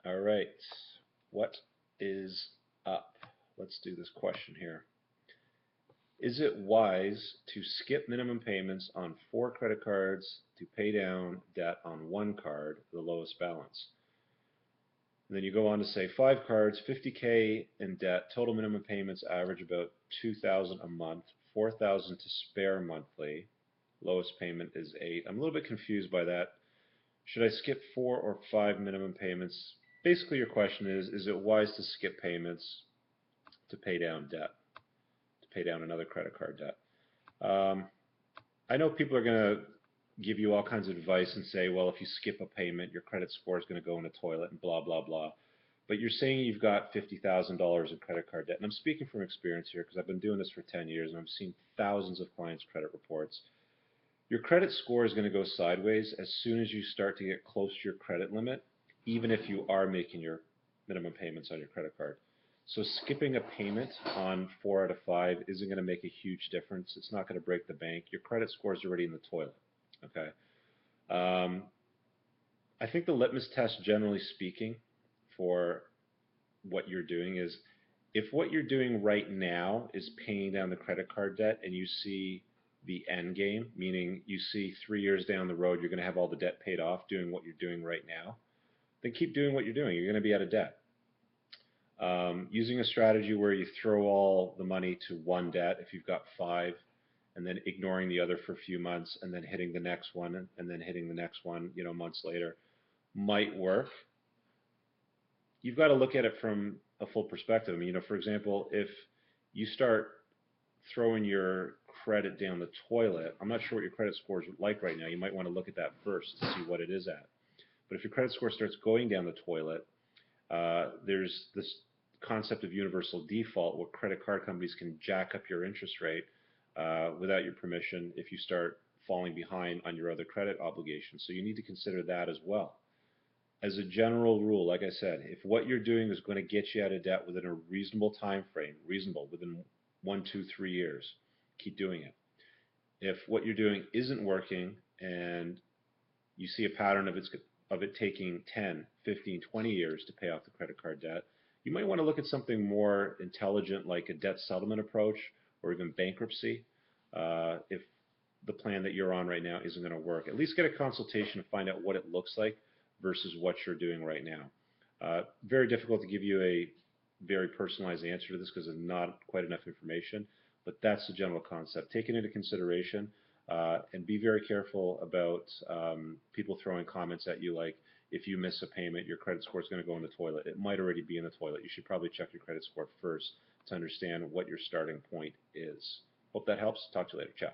All right. What is up? Let's do this question here. Is it wise to skip minimum payments on 4 credit cards to pay down debt on one card, the lowest balance? And then you go on to say 5 cards, 50K in debt, total minimum payments average about 2,000 a month, 4,000 to spare monthly. Lowest payment is 8. I'm a little bit confused by that. Should I skip 4 or 5 minimum payments? Basically, your question is it wise to skip payments to pay down debt, to pay down another credit card debt? Um, I know people are going to give you all kinds of advice and say, well, if you skip a payment, your credit score is going to go in the toilet and blah, blah, blah. But you're saying you've got $50,000 in credit card debt. And I'm speaking from experience here because I've been doing this for 10 years and I've seen thousands of clients' credit reports. Your credit score is going to go sideways as soon as you start to get close to your credit limit, even if you are making your minimum payments on your credit card. So skipping a payment on 4 out of 5 isn't going to make a huge difference. It's not going to break the bank. Your credit score is already in the toilet. Okay. Um, I think the litmus test, generally speaking, for what you're doing is if what you're doing right now is paying down the credit card debt and you see the end game, meaning you see 3 years down the road you're going to have all the debt paid off doing what you're doing right now, then keep doing what you're doing. You're going to be out of debt. Using a strategy where you throw all the money to one debt, if you've got 5, and then ignoring the other for a few months, and then hitting the next one, and then hitting the next one, months later, might work. You've got to look at it from a full perspective. I mean, for example, if you start throwing your credit down the toilet, I'm not sure what your credit score is like right now. You might want to look at that first to see what it is at. But if your credit score starts going down the toilet, there's this concept of universal default where credit card companies can jack up your interest rate without your permission if you start falling behind on your other credit obligations. So you need to consider that as well. As a general rule, like I said, if what you're doing is going to get you out of debt within a reasonable time frame, reasonable, within 1, 2, 3 years, keep doing it. If what you're doing isn't working and you see a pattern of it taking 10, 15, 20 years to pay off the credit card debt, you might want to look at something more intelligent like a debt settlement approach or even bankruptcy if the plan that you're on right now isn't going to work. At least get a consultation to find out what it looks like versus what you're doing right now. Very difficult to give you a very personalized answer to this because there's not quite enough information, but that's the general concept. Take it into consideration and be very careful about people throwing comments at you like, if you miss a payment, your credit score is going to go in the toilet. It might already be in the toilet. You should probably check your credit score first to understand what your starting point is. Hope that helps. Talk to you later. Ciao.